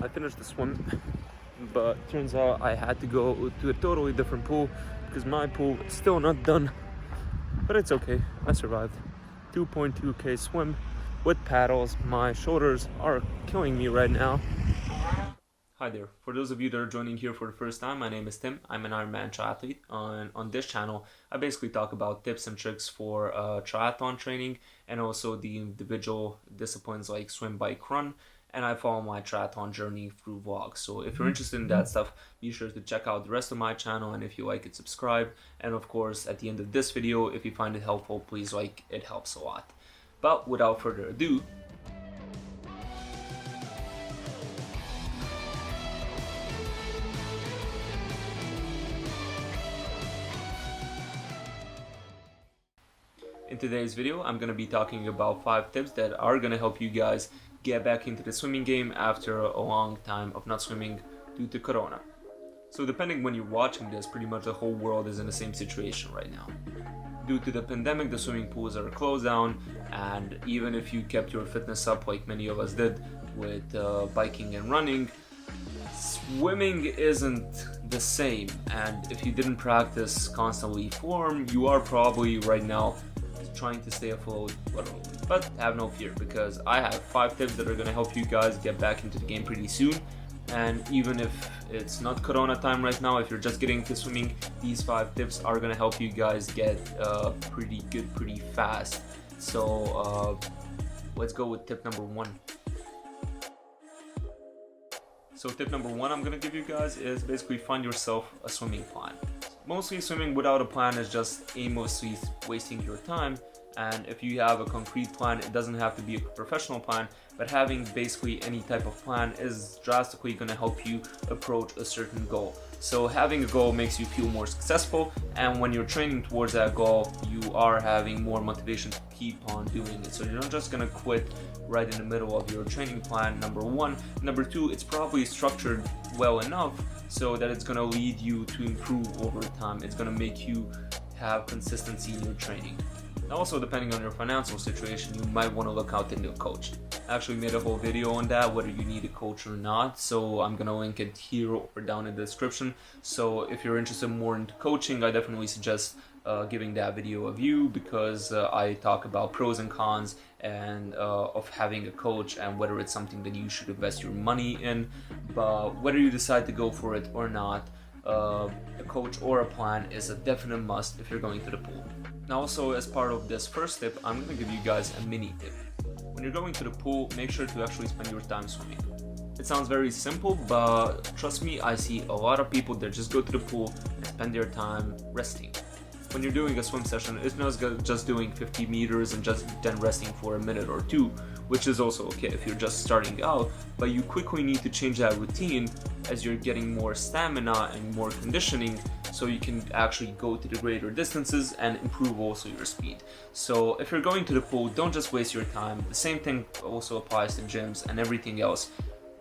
I finished the swim, but turns out I had to go to a totally different pool because my pool is still not done. But it's okay, I survived. 2.2k swim with paddles. My shoulders are killing me right now. Hi there. For those of you that are joining here for the first time, my name is Tim. I'm an Ironman triathlete. On this channel, I basically talk about tips and tricks for triathlon training and also the individual disciplines like swim, bike, run. And I follow my triathlon journey through vlogs. So if you're interested in that stuff, be sure to check out the rest of my channel. And if you like it, subscribe. And of course, at the end of this video, if you find it helpful, please like, it helps a lot. But without further ado, in today's video, I'm going to be talking about 5 tips that are going to help you guys get back into the swimming game after a long time of not swimming due to Corona. So depending when you're watching this, pretty much the whole world is in the same situation right now. Due to the pandemic, the swimming pools are closed down, and even if you kept your fitness up like many of us did with biking and running, swimming isn't the same. And if you didn't practice constantly form, you are probably right now trying to stay afloat, literally. But have no fear, because I have 5 tips that are going to help you guys get back into the game pretty soon. And even if it's not Corona time right now, if you're just getting into swimming, these 5 tips are going to help you guys get pretty good pretty fast. So let's go with tip number 1. So tip number 1 I'm going to give you guys is basically find yourself a swimming plan. Mostly swimming without a plan is just aimlessly wasting your time, and if you have a concrete plan, it doesn't have to be a professional plan, but having basically any type of plan is drastically going to help you approach a certain goal. So having a goal makes you feel more successful, and when you're training towards that goal, you are having more motivation to keep on doing it. So you're not just going to quit right in the middle of your training plan, number 1. Number 2, it's probably structured well enough so that it's going to lead you to improve over time. It's going to make you have consistency in your training. Also, depending on your financial situation, you might want to look out into a coach. I actually made a whole video on that, whether you need a coach or not, so I'm gonna link it here or down in the description. So if you're interested more into coaching, I definitely suggest giving that video a view, because I talk about pros and cons and of having a coach and whether it's something that you should invest your money in. But whether you decide to go for it or not, a coach or a plan is a definite must if you're going to the pool. Now also, as part of this first tip, I'm going to give you guys a mini tip. When you're going to the pool, make sure to actually spend your time swimming. It sounds very simple, but trust me, I see a lot of people that just go to the pool and spend their time resting. When you're doing a swim session, it's not just doing 50 meters and just then resting for a minute or 2, which is also okay if you're just starting out, but you quickly need to change that routine as you're getting more stamina and more conditioning, so you can actually go to the greater distances and improve also your speed. So if you're going to the pool, don't just waste your time. The same thing also applies to gyms and everything else.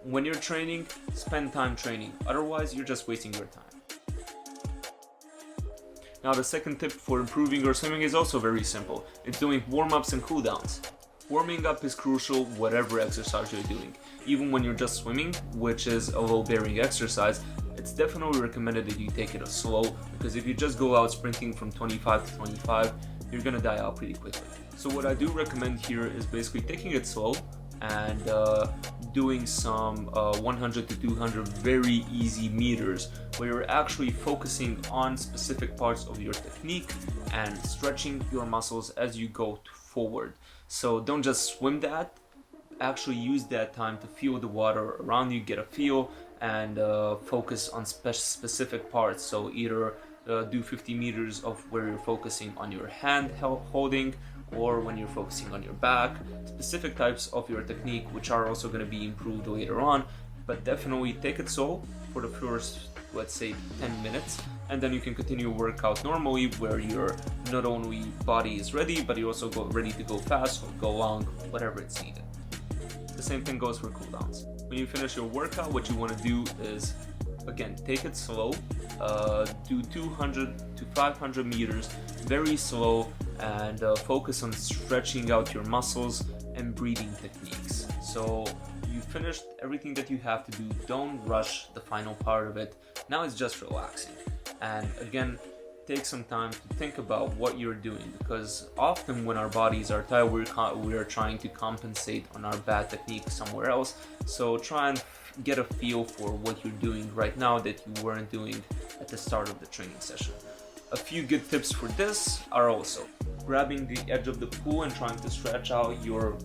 When you're training, spend time training, otherwise you're just wasting your time. Now the second tip for improving your swimming is also very simple. It's doing warm-ups and cool-downs. Warming up is crucial whatever exercise you're doing. Even when you're just swimming, which is a low-bearing exercise, it's definitely recommended that you take it slow, because if you just go out sprinting from 25 to 25, you're gonna die out pretty quickly. So what I do recommend here is basically taking it slow and doing some 100 to 200 very easy meters, where you're actually focusing on specific parts of your technique and stretching your muscles as you go forward. So don't just swim that, actually use that time to feel the water around you, get a feel, and focus on specific parts. So either do 50 meters of where you're focusing on your hand holding, or when you're focusing on your back, specific types of your technique, which are also going to be improved later on. But definitely take it slow for the first, let's say, 10 minutes, and then you can continue your workout normally, where your not only body is ready, but you also ready to go fast or go long, whatever it's needed. The same thing goes for cooldowns. When you finish your workout, what you want to do is, again, take it slow, do 200 to 500 meters, very slow, and focus on stretching out your muscles and breathing techniques. So you you finished everything that you have to do, don't rush the final part of it. Now it's just relaxing. And again, take some time to think about what you're doing, because often when our bodies are tired, we're trying to compensate on our bad technique somewhere else. So try and get a feel for what you're doing right now that you weren't doing at the start of the training session. A few good tips for this are also grabbing the edge of the pool and trying to stretch out your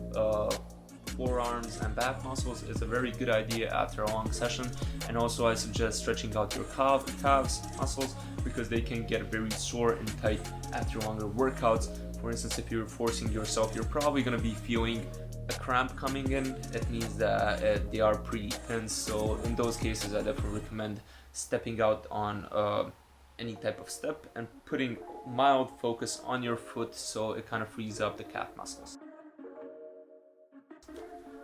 forearms and back muscles is a very good idea after a long session. And also I suggest stretching out your calves muscles, because they can get very sore and tight after longer workouts. For instance, if you're forcing yourself, you're probably going to be feeling a cramp coming in. It means that they are pretty tense. So in those cases, I definitely recommend stepping out on any type of step and putting mild focus on your foot, so it kind of frees up the calf muscles.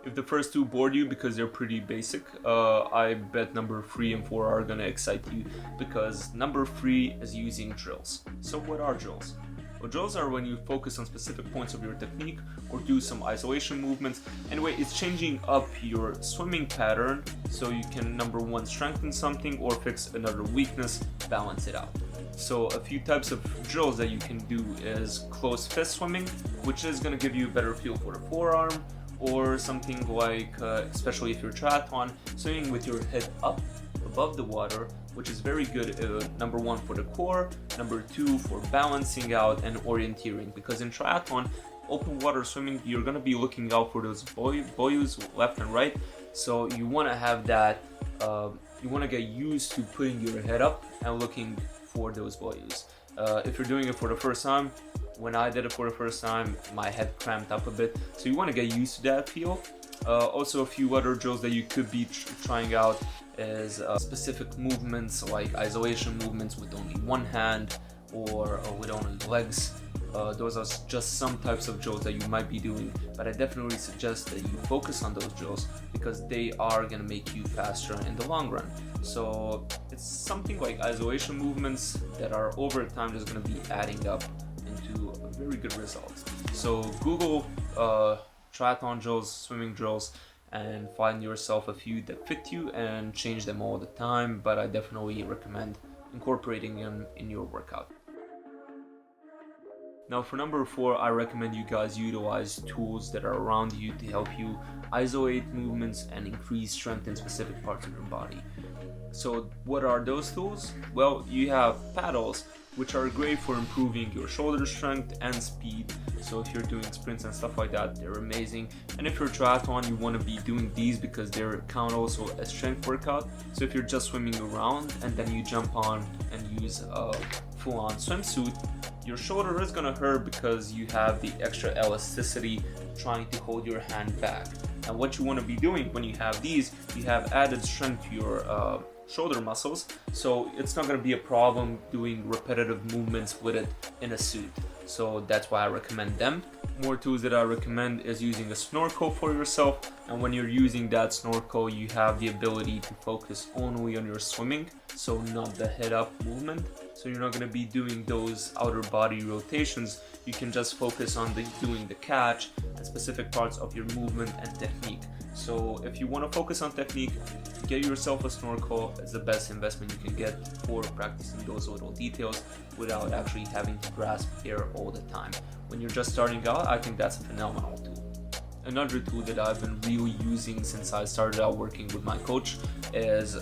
If the first two bored you because they're pretty basic, I bet number 3 and 4 are gonna excite you, because number 3 is using drills. So what are drills? Well, drills are when you focus on specific points of your technique or do some isolation movements. Anyway, it's changing up your swimming pattern so you can, number 1, strengthen something or fix another weakness, balance it out. So a few types of drills that you can do is closed fist swimming, which is gonna give you a better feel for the forearm, or something like, especially if you're triathlon, swimming with your head up above the water, which is very good, number 1 for the core, number 2 for balancing out and orienteering, because in triathlon, open water swimming, you're going to be looking out for those buoys left and right, so you want to have that, you want to get used to putting your head up and looking for those buoys. If you're doing it for the first time, when I did it for the first time, my head cramped up a bit, so you want to get used to that feel. Also, a few other drills that you could be trying out is specific movements like isolation movements with only one hand or with only legs. Those are just some types of drills that you might be doing, but I definitely suggest that you focus on those drills because they are going to make you faster in the long run. So it's something like isolation movements that are over time just going to be adding up into a very good result. So Google triathlon drills, swimming drills, and find yourself a few that fit you and change them all the time, but I definitely recommend incorporating them in your workout. Now for number 4, I recommend you guys utilize tools that are around you to help you isolate movements and increase strength in specific parts of your body. So what are those tools? Well, you have paddles, which are great for improving your shoulder strength and speed. So if you're doing sprints and stuff like that, they're amazing. And if you're triathlon, you want to be doing these because they count also as strength workout. So if you're just swimming around and then you jump on and use a full-on swimsuit, your shoulder is going to hurt because you have the extra elasticity trying to hold your hand back. And what you want to be doing when you have these, you have added strength to your shoulder muscles, so it's not going to be a problem doing repetitive movements with it in a suit. So that's why I recommend them. More tools that I recommend is using a snorkel for yourself, and when you're using that snorkel, you have the ability to focus only on your swimming, so not the head up movement. So you're not going to be doing those outer body rotations. You can just focus on doing the catch and specific parts of your movement and technique. So if you want to focus on technique, get yourself a snorkel. It's the best investment you can get for practicing those little details without actually having to grasp air all the time. When you're just starting out, I think that's a phenomenal tool. Another tool that I've been really using since I started out working with my coach is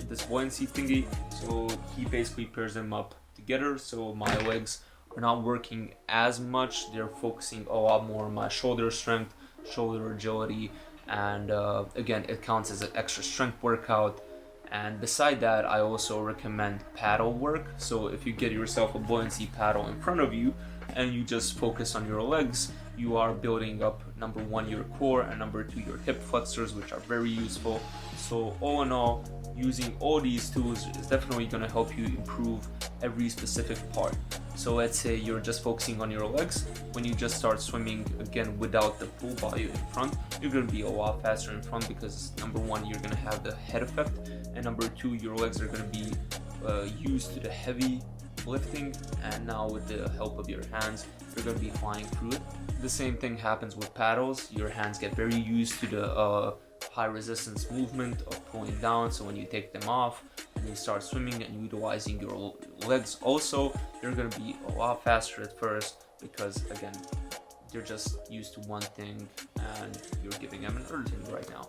this buoyancy thingy. So he basically pairs them up together, so my legs are not working as much. They're focusing a lot more on my shoulder strength, shoulder agility, and again, it counts as an extra strength workout. And beside that, I also recommend paddle work. So if you get yourself a buoyancy paddle in front of you and you just focus on your legs, you are building up, number 1, your core, and number 2, your hip flexors, which are very useful. So all in all, using all these tools is definitely going to help you improve every specific part. So let's say you're just focusing on your legs. When you just start swimming again without the full body in front, you're going to be a lot faster in front because number 1, you're going to have the head effect, and number 2, your legs are going to be used to the heavy lifting, and now with the help of your hands, you're going to be flying through it. The same thing happens with paddles. Your hands get very used to the high resistance movement of pulling down, so when you take them off and you start swimming and utilizing your legs also, you're going to be a lot faster at first, because again, you're just used to one thing and you're giving them an urging right now.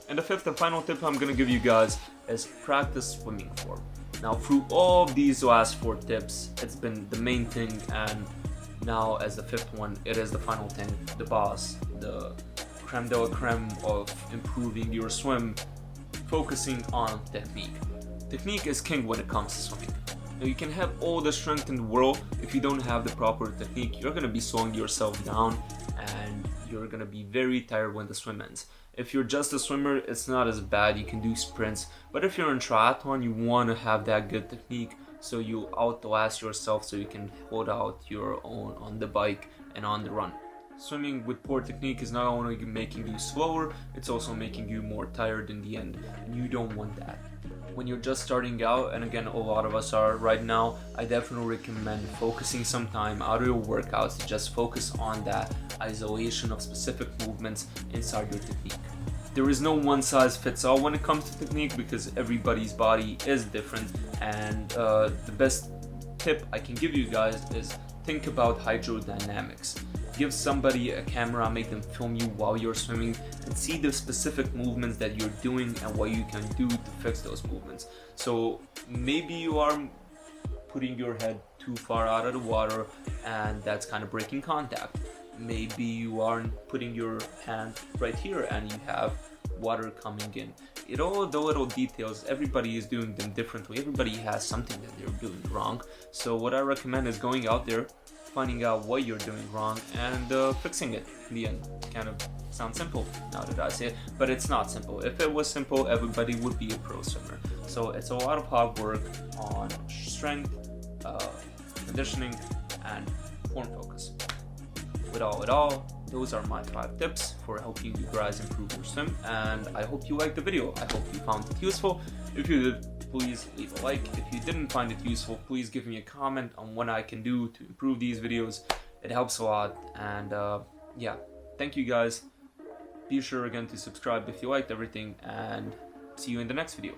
And the fifth and final tip I'm going to give you guys is practice swimming form. Now through all of these last 4 tips, it's been the main thing, and now as the 5th one, it is the final thing, the boss, the creme de la creme of improving your swim, focusing on technique. Technique is king when it comes to swimming. Now you can have all the strength in the world, if you don't have the proper technique, you're going to be slowing yourself down and you're going to be very tired when the swim ends. If you're just a swimmer, it's not as bad, you can do sprints, but if you're in triathlon, you want to have that good technique so you outlast yourself, so you can hold out your own on the bike and on the run. Swimming with poor technique is not only making you slower, it's also making you more tired in the end, and you don't want that. When you're just starting out, and again a lot of us are right now, I definitely recommend focusing some time out of your workouts to just focus on that isolation of specific movements inside your technique. There is no one size fits all when it comes to technique, because everybody's body is different, and the best tip I can give you guys is think about hydrodynamics. Give somebody a camera, make them film you while you're swimming, and see the specific movements that you're doing and what you can do to fix those movements. So maybe you are putting your head too far out of the water and that's kind of breaking contact. Maybe you aren't putting your hand right here and you have water coming in. All the little details, everybody is doing them differently. Everybody has something that they're doing wrong. So what I recommend is going out there, finding out what you're doing wrong, and fixing it in the end. Kind of sounds simple now that I say it, but it's not simple. If it was simple, everybody would be a pro swimmer. So it's a lot of hard work on strength, conditioning, and form focus. With all, those are my 5 tips for helping you guys improve your swim, and I hope you liked the video. I hope you found it useful. If you did, please leave a like. If you didn't find it useful, please give me a comment on what I can do to improve these videos. It helps a lot, and yeah, thank you guys. Be sure again to subscribe if you liked everything, and see you in the next video.